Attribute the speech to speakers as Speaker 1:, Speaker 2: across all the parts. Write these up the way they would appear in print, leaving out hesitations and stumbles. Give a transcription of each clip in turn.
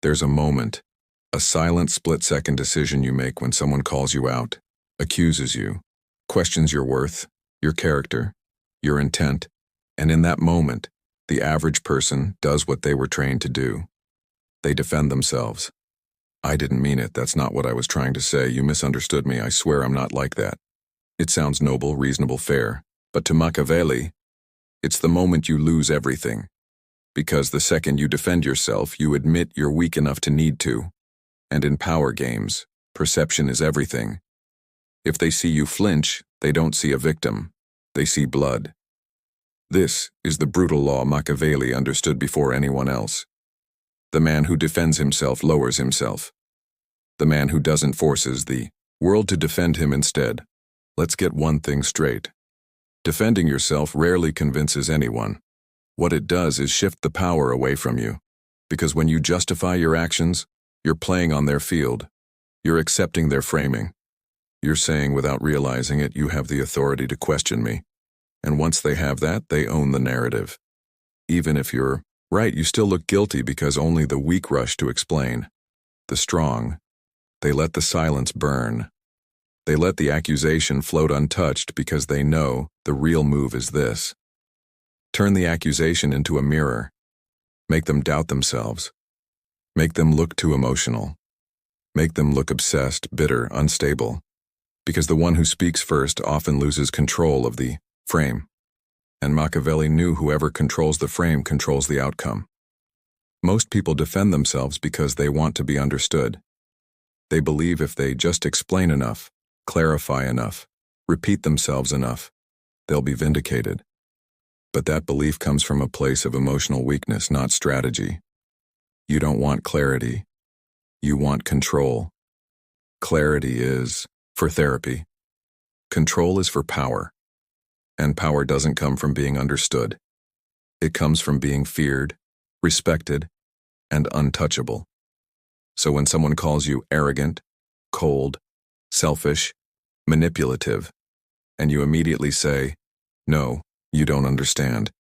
Speaker 1: There's a moment, a silent split-second decision you make when someone calls you out, accuses you, questions your worth, your character, your intent, and in that moment, the average person does what they were trained to do. They defend themselves. I didn't mean it, that's not what I was trying to say, you misunderstood me, I swear I'm not like that. It sounds noble, reasonable, fair, but to Machiavelli, it's the moment you lose everything. Because the second you defend yourself, you admit you're weak enough to need to. And in power games, perception is everything. If they see you flinch, they don't see a victim. They see blood. This is the brutal law Machiavelli understood before anyone else. The man who defends himself lowers himself. The man who doesn't forces the world to defend him instead. Let's get one thing straight. Defending yourself rarely convinces anyone. What it does is shift the power away from you. Because when you justify your actions, you're playing on their field. You're accepting their framing. You're saying without realizing it, you have the authority to question me. And once they have that, they own the narrative. Even if you're right, you still look guilty because only the weak rush to explain. The strong, they let the silence burn. They let the accusation float untouched because they know the real move is this. Turn the accusation into a mirror. Make them doubt themselves. Make them look too emotional. Make them look obsessed, bitter, unstable. Because the one who speaks first often loses control of the frame. And Machiavelli knew whoever controls the frame controls the outcome. Most people defend themselves because they want to be understood. They believe if they just explain enough, clarify enough, repeat themselves enough, they'll be vindicated. But that belief comes from a place of emotional weakness, not strategy. You don't want clarity. You want control. Clarity is for therapy. Control is for power. And power doesn't come from being understood. It comes from being feared, respected, and untouchable. So when someone calls you arrogant, cold, selfish, manipulative, and you immediately say, "No, you don't understand,"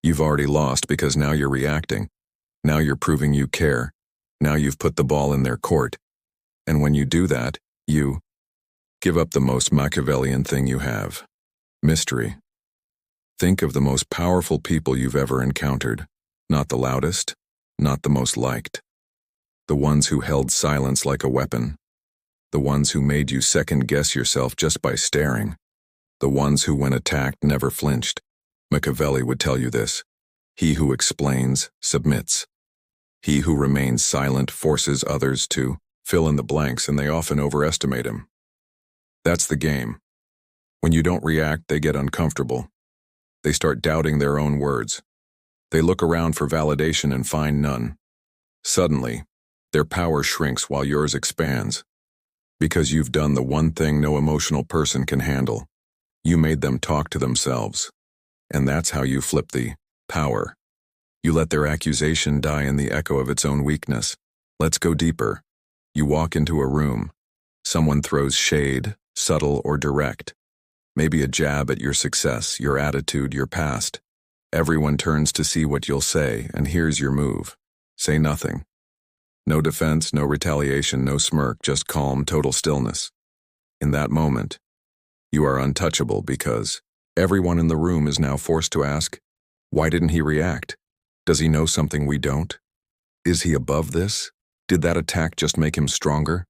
Speaker 1: you've already lost because now you're reacting. Now you're proving you care. Now you've put the ball in their court. And when you do that, you give up the most Machiavellian thing you have. Mystery. Think of the most powerful people you've ever encountered. Not the loudest, not the most liked. The ones who held silence like a weapon. The ones who made you second-guess yourself just by staring. The ones who, when attacked, never flinched. Machiavelli would tell you this. He who explains, submits. He who remains silent forces others to fill in the blanks, and they often overestimate him. That's the game. When you don't react, they get uncomfortable. They start doubting their own words. They look around for validation and find none. Suddenly, their power shrinks while yours expands. Because you've done the one thing no emotional person can handle. You made them talk to themselves. And that's how you flip the power. You let their accusation die in the echo of its own weakness. Let's go deeper. You walk into a room. Someone throws shade, subtle or direct. Maybe a jab at your success, your attitude, your past. Everyone turns to see what you'll say, and here's your move. Say nothing. No defense, no retaliation, no smirk, just calm, total stillness. In that moment, you are untouchable because everyone in the room is now forced to ask, why didn't he react? Does he know something we don't? Is he above this? Did that attack just make him stronger?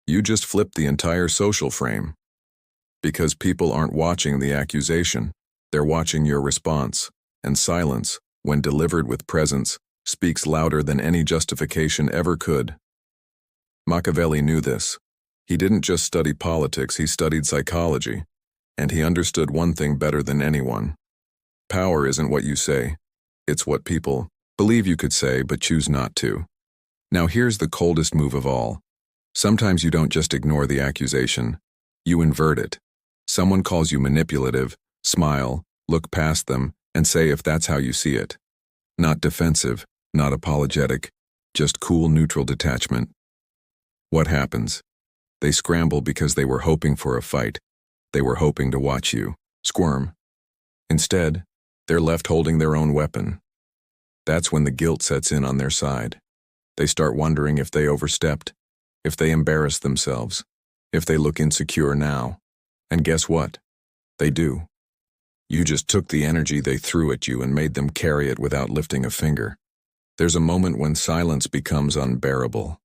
Speaker 1: You just flipped the entire social frame. Because people aren't watching the accusation, they're watching your response, and silence, when delivered with presence, speaks louder than any justification ever could. Machiavelli knew this. He didn't just study politics, he studied psychology, and he understood one thing better than anyone. Power isn't what you say, it's what people believe you could say but choose not to. Now here's the coldest move of all. Sometimes you don't just ignore the accusation, you invert it. Someone calls you manipulative, smile, look past them, and say if that's how you see it. Not defensive, not apologetic, just cool, neutral detachment. What happens? They scramble because they were hoping for a fight. They were hoping to watch you squirm. Instead, they're left holding their own weapon. That's when the guilt sets in on their side. They start wondering if they overstepped, if they embarrassed themselves, if they look insecure now. And guess what? They do. You just took the energy they threw at you and made them carry it without lifting a finger. There's a moment when silence becomes unbearable.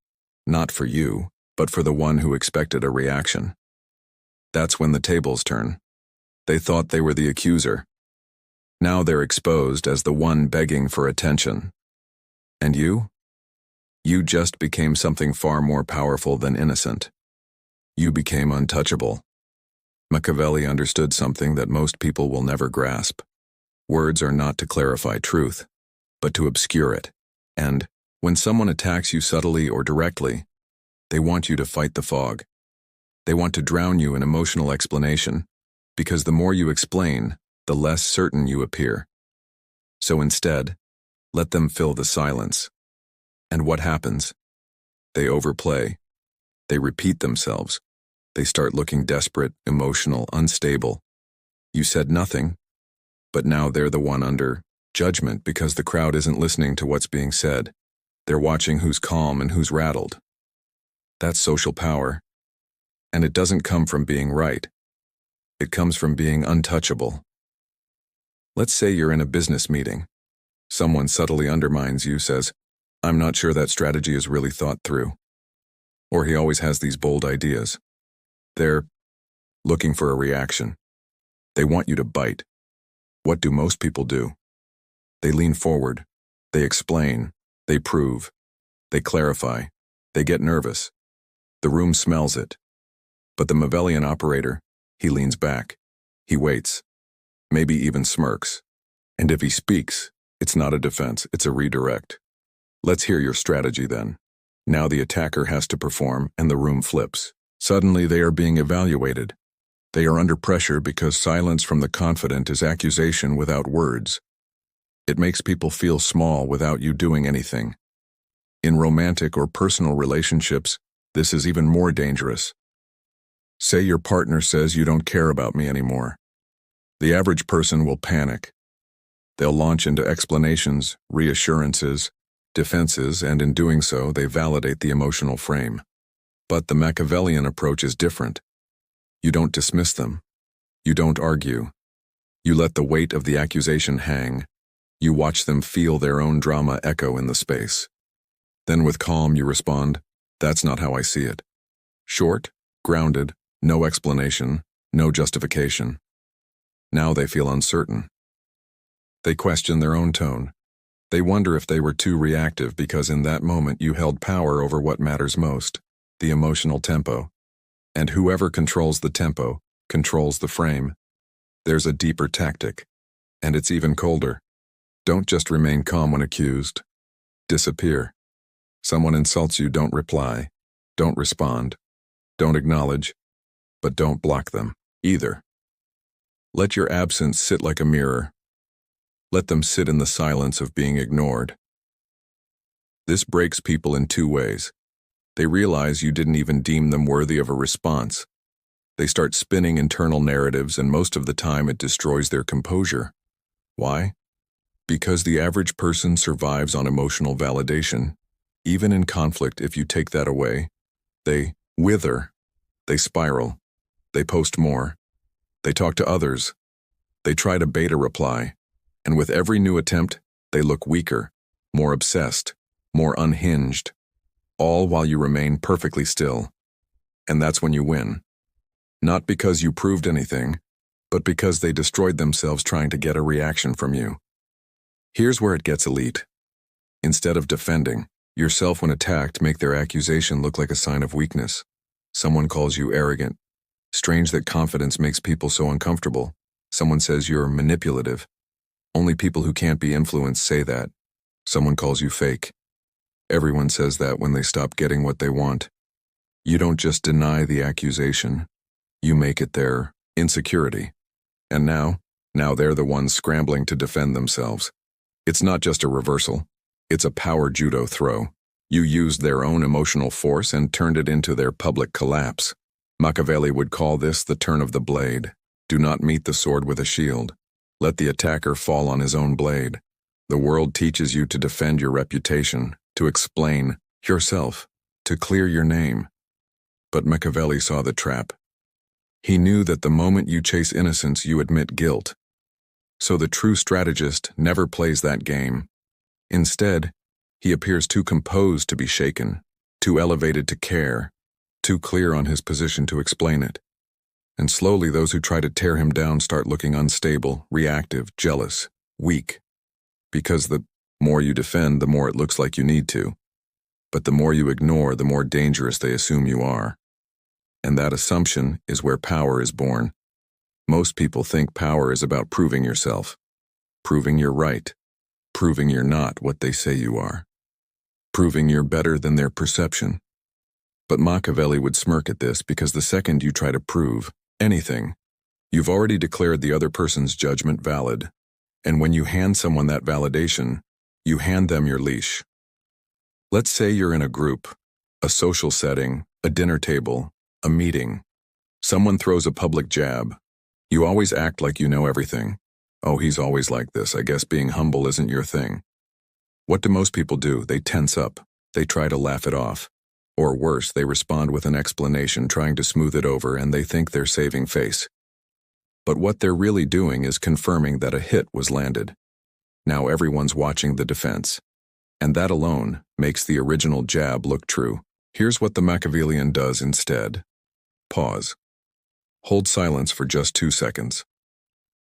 Speaker 1: Not for you, but for the one who expected a reaction. That's when the tables turn. They thought they were the accuser. Now they're exposed as the one begging for attention. And you? You just became something far more powerful than innocent. You became untouchable. Machiavelli understood something that most people will never grasp. Words are not to clarify truth, but to obscure it. And, when someone attacks you subtly or directly, they want you to fight the fog. They want to drown you in emotional explanation, because the more you explain, the less certain you appear. So instead, let them fill the silence. And what happens? They overplay. They repeat themselves. They start looking desperate, emotional, unstable. You said nothing, but now they're the one under judgment because the crowd isn't listening to what's being said. They're watching who's calm and who's rattled. That's social power. And it doesn't come from being right. It comes from being untouchable. Let's say you're in a business meeting. Someone subtly undermines you, says, "I'm not sure that strategy is really thought through." Or he always has these bold ideas. They're looking for a reaction. They want you to bite. What do most people do? They lean forward. They explain. They prove. They clarify. They get nervous. The room smells it. But the Machiavellian operator, he leans back. He waits. Maybe even smirks. And if he speaks, it's not a defense, it's a redirect. Let's hear your strategy then. Now the attacker has to perform and the room flips. Suddenly they are being evaluated. They are under pressure because silence from the confident is accusation without words. It makes people feel small without you doing anything. In romantic or personal relationships, this is even more dangerous. Say your partner says you don't care about me anymore. The average person will panic. They'll launch into explanations, reassurances, defenses, and in doing so, they validate the emotional frame. But the Machiavellian approach is different. You don't dismiss them. You don't argue. You let the weight of the accusation hang. You watch them feel their own drama echo in the space. Then with calm you respond, "That's not how I see it." Short, grounded, no explanation, no justification. Now they feel uncertain. They question their own tone. They wonder if they were too reactive because in that moment you held power over what matters most, the emotional tempo. And whoever controls the tempo, controls the frame. There's a deeper tactic, and it's even colder. Don't just remain calm when accused. Disappear. Someone insults you, don't reply. Don't respond. Don't acknowledge. But don't block them, either. Let your absence sit like a mirror. Let them sit in the silence of being ignored. This breaks people in two ways. They realize you didn't even deem them worthy of a response. They start spinning internal narratives, and most of the time it destroys their composure. Why? Because the average person survives on emotional validation. Even in conflict, if you take that away, they wither, they spiral, they post more, they talk to others, they try to bait a reply, and with every new attempt, they look weaker, more obsessed, more unhinged, all while you remain perfectly still. And that's when you win. Not because you proved anything, but because they destroyed themselves trying to get a reaction from you. Here's where it gets elite. Instead of defending yourself when attacked, make their accusation look like a sign of weakness. Someone calls you arrogant. Strange that confidence makes people so uncomfortable. Someone says you're manipulative. Only people who can't be influenced say that. Someone calls you fake. Everyone says that when they stop getting what they want. You don't just deny the accusation. You make it their insecurity. And now they're the ones scrambling to defend themselves. It's not just a reversal. It's a power judo throw. You used their own emotional force and turned it into their public collapse. Machiavelli would call this the turn of the blade. Do not meet the sword with a shield. Let the attacker fall on his own blade. The world teaches you to defend your reputation, to explain yourself, to clear your name. But Machiavelli saw the trap. He knew that the moment you chase innocence, you admit guilt. So the true strategist never plays that game. Instead, he appears too composed to be shaken, too elevated to care, too clear on his position to explain it. And slowly those who try to tear him down start looking unstable, reactive, jealous, weak. Because the more you defend, the more it looks like you need to. But the more you ignore, the more dangerous they assume you are. And that assumption is where power is born. Most people think power is about proving yourself, proving you're right, proving you're not what they say you are, proving you're better than their perception. But Machiavelli would smirk at this, because the second you try to prove anything, you've already declared the other person's judgment valid. And when you hand someone that validation, you hand them your leash. Let's say you're in a group, a social setting, a dinner table, a meeting. Someone throws a public jab. You always act like you know everything. Oh, he's always like this. I guess being humble isn't your thing. What do most people do? They tense up. They try to laugh it off. Or worse, they respond with an explanation, trying to smooth it over, and they think they're saving face. But what they're really doing is confirming that a hit was landed. Now everyone's watching the defense. And that alone makes the original jab look true. Here's what the Machiavellian does instead. Pause. Hold silence for just 2 seconds.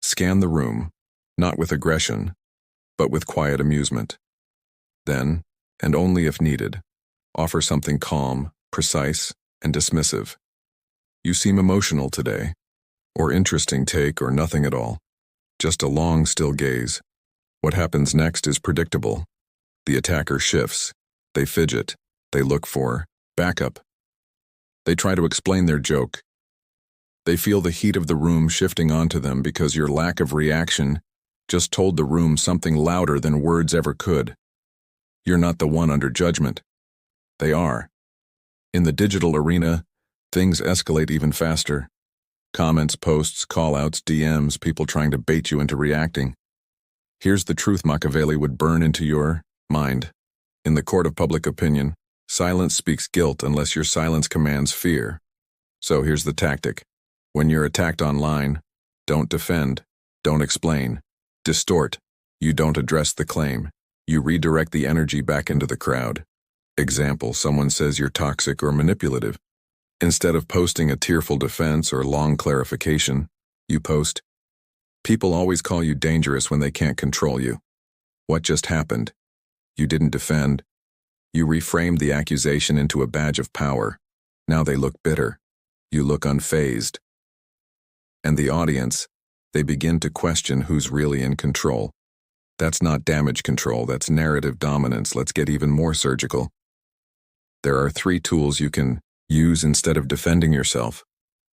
Speaker 1: Scan the room, not with aggression, but with quiet amusement. Then, and only if needed, offer something calm, precise, and dismissive. You seem emotional today, or interesting take, or nothing at all. Just a long, still gaze. What happens next is predictable. The attacker shifts. They fidget. They look for backup. They try to explain their joke. They feel the heat of the room shifting onto them because your lack of reaction just told the room something louder than words ever could. You're not the one under judgment. They are. In the digital arena, things escalate even faster. Comments, posts, call-outs, DMs, people trying to bait you into reacting. Here's the truth Machiavelli would burn into your mind. In the court of public opinion, silence speaks guilt unless your silence commands fear. So here's the tactic. When you're attacked online, don't defend, don't explain, distort. You don't address the claim. You redirect the energy back into the crowd. Example, someone says you're toxic or manipulative. Instead of posting a tearful defense or long clarification, you post, "People always call you dangerous when they can't control you. What just happened? You didn't defend. You reframed the accusation into a badge of power. Now they look bitter. You look unfazed." And the audience, they begin to question who's really in control. That's not damage control, that's narrative dominance. Let's get even more surgical. There are 3 tools you can use instead of defending yourself.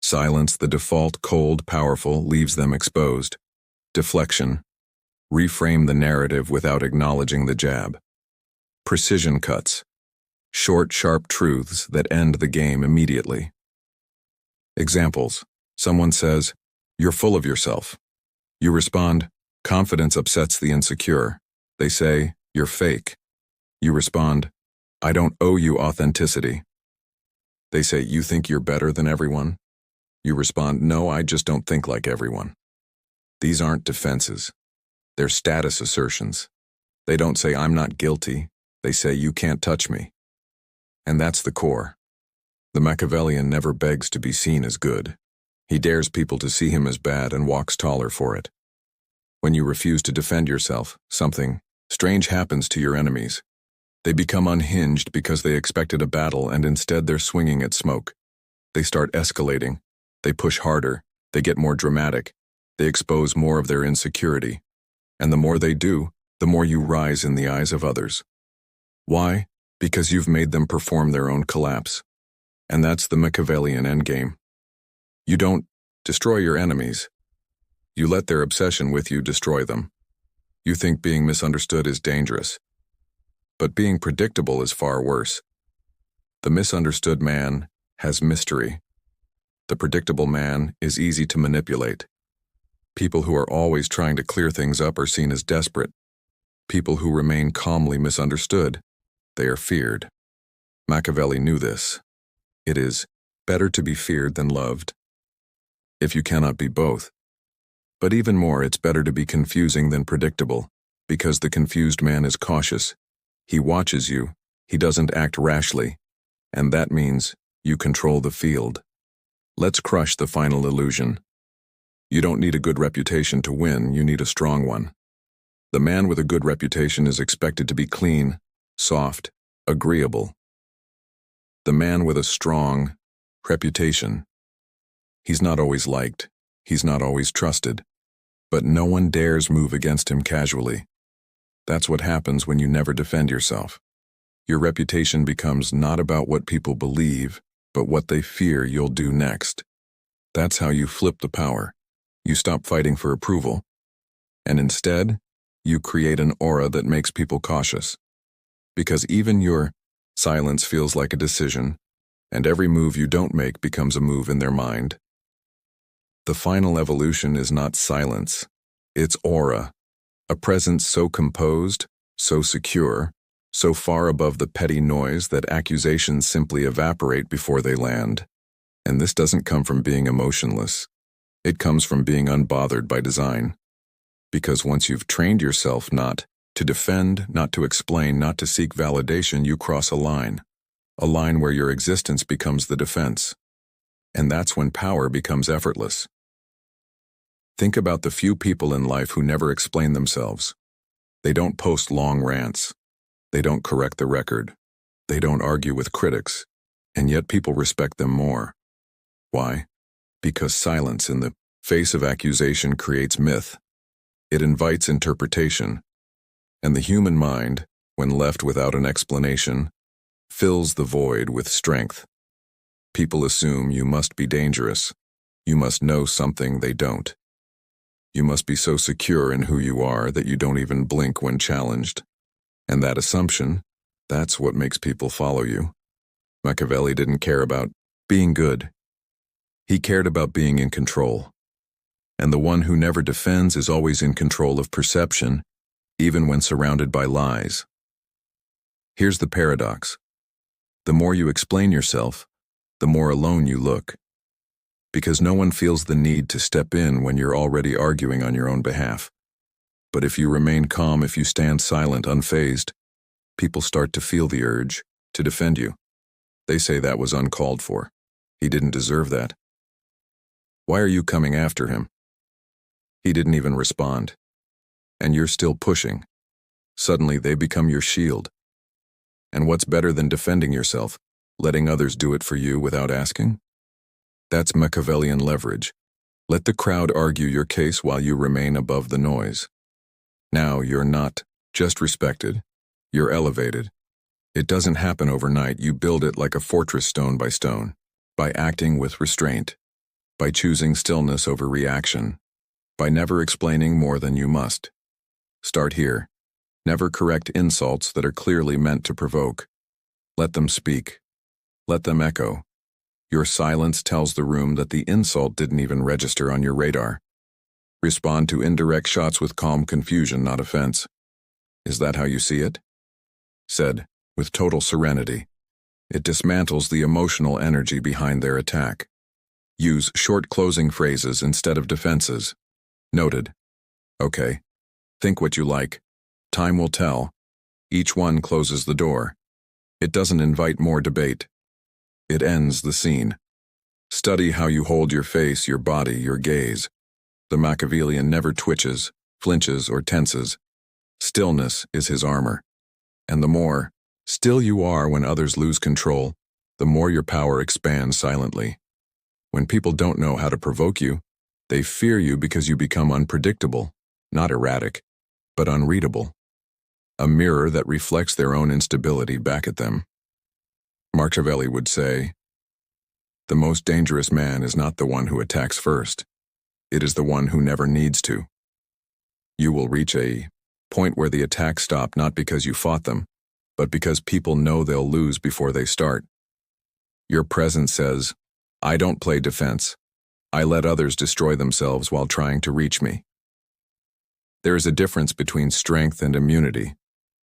Speaker 1: Silence, the default, cold, powerful, leaves them exposed. Deflection. Reframe the narrative without acknowledging the jab. Precision cuts. Short, sharp truths that end the game immediately. Examples. Someone says, "You're full of yourself." You respond, "Confidence upsets the insecure." They say, "You're fake." You respond, "I don't owe you authenticity." They say, "You think you're better than everyone?" You respond, "No, I just don't think like everyone." These aren't defenses. They're status assertions. They don't say, "I'm not guilty." They say, "You can't touch me." And that's the core. The Machiavellian never begs to be seen as good. He dares people to see him as bad and walks taller for it. When you refuse to defend yourself, something strange happens to your enemies. They become unhinged because they expected a battle, and instead they're swinging at smoke. They start escalating. They push harder. They get more dramatic. They expose more of their insecurity. And the more they do, the more you rise in the eyes of others. Why? Because you've made them perform their own collapse. And that's the Machiavellian endgame. You don't destroy your enemies. You let their obsession with you destroy them. You think being misunderstood is dangerous. But being predictable is far worse. The misunderstood man has mystery. The predictable man is easy to manipulate. People who are always trying to clear things up are seen as desperate. People who remain calmly misunderstood They are feared. Machiavelli knew this. It is better to be feared than loved, if you cannot be both. But even more, it's better to be confusing than predictable, because the confused man is cautious. He watches you, he doesn't act rashly, and that means you control the field. Let's crush the final illusion. You don't need a good reputation to win, you need a strong one. The man with a good reputation is expected to be clean, soft, agreeable. The man with a strong reputation, he's not always liked, he's not always trusted, but no one dares move against him casually. That's what happens when you never defend yourself. Your reputation becomes not about what people believe, but what they fear you'll do next. That's how you flip the power. You stop fighting for approval, and instead, you create an aura that makes people cautious. Because even your silence feels like a decision, and every move you don't make becomes a move in their mind. The final evolution is not silence, it's aura, a presence so composed, so secure, so far above the petty noise that accusations simply evaporate before they land. And this doesn't come from being emotionless. It comes from being unbothered by design. Because once you've trained yourself not to defend, not to explain, not to seek validation, you cross a line where your existence becomes the defense. And that's when power becomes effortless. Think about the few people in life who never explain themselves. They don't post long rants. They don't correct the record. They don't argue with critics. And yet people respect them more. Why? Because silence in the face of accusation creates myth. It invites interpretation. And the human mind, when left without an explanation, fills the void with strength. People assume you must be dangerous. You must know something they don't. You must be so secure in who you are that you don't even blink when challenged. And that assumption, that's what makes people follow you. Machiavelli didn't care about being good. He cared about being in control. And the one who never defends is always in control of perception, even when surrounded by lies. Here's the paradox. The more you explain yourself, the more alone you look. Because no one feels the need to step in when you're already arguing on your own behalf. But if you remain calm, if you stand silent, unfazed, people start to feel the urge to defend you. They say that was uncalled for. He didn't deserve that. Why are you coming after him? He didn't even respond. And you're still pushing. Suddenly they become your shield. And what's better than defending yourself, letting others do it for you without asking? That's Machiavellian leverage. Let the crowd argue your case while you remain above the noise. Now you're not just respected, you're elevated. It doesn't happen overnight. You build it like a fortress stone by stone, by acting with restraint, by choosing stillness over reaction, by never explaining more than you must. Start here. Never correct insults that are clearly meant to provoke. Let them speak. Let them echo. Your silence tells the room that the insult didn't even register on your radar. Respond to indirect shots with calm confusion, not offense. Is that how you see it? Said, with total serenity. It dismantles the emotional energy behind their attack. Use short closing phrases instead of defenses. Noted. Okay. Think what you like. Time will tell. Each one closes the door. It doesn't invite more debate. It ends the scene. Study how you hold your face, your body, your gaze. The Machiavellian never twitches, flinches, or tenses. Stillness is his armor. And the more still you are when others lose control, the more your power expands silently. When people don't know how to provoke you, they fear you because you become unpredictable, not erratic, but unreadable. A mirror that reflects their own instability back at them. Machiavelli would say, "The most dangerous man is not the one who attacks first. It is the one who never needs to." You will reach a point where the attacks stop not because you fought them, but because people know they'll lose before they start. Your presence says, "I don't play defense. I let others destroy themselves while trying to reach me." There is a difference between strength and immunity.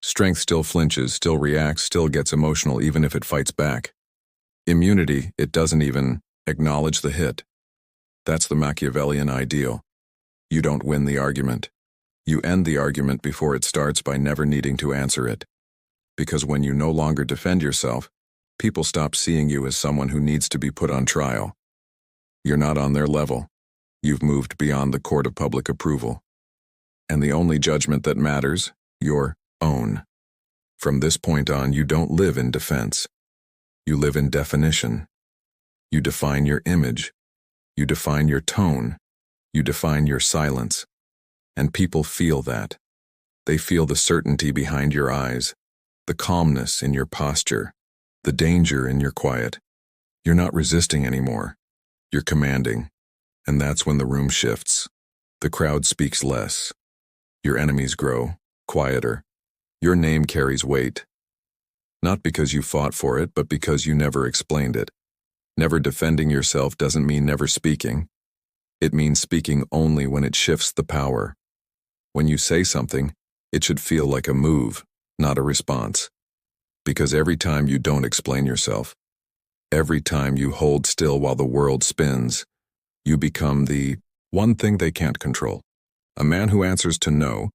Speaker 1: Strength still flinches, still reacts, still gets emotional even if it fights back. Immunity, it doesn't even acknowledge the hit. That's the Machiavellian ideal. You don't win the argument. You end the argument before it starts by never needing to answer it. Because when you no longer defend yourself, people stop seeing you as someone who needs to be put on trial. You're not on their level. You've moved beyond the court of public approval. And the only judgment that matters, your own. From this point on, you don't live in defense. You live in definition. You define your image. You define your tone. You define your silence. And people feel that. They feel the certainty behind your eyes, the calmness in your posture, the danger in your quiet. You're not resisting anymore. You're commanding. And that's when the room shifts. The crowd speaks less. Your enemies grow, quieter. Your name carries weight. Not because you fought for it, but because you never explained it. Never defending yourself doesn't mean never speaking. It means speaking only when it shifts the power. When you say something, it should feel like a move, not a response. Because every time you don't explain yourself, every time you hold still while the world spins, you become the one thing they can't control. A man who answers to no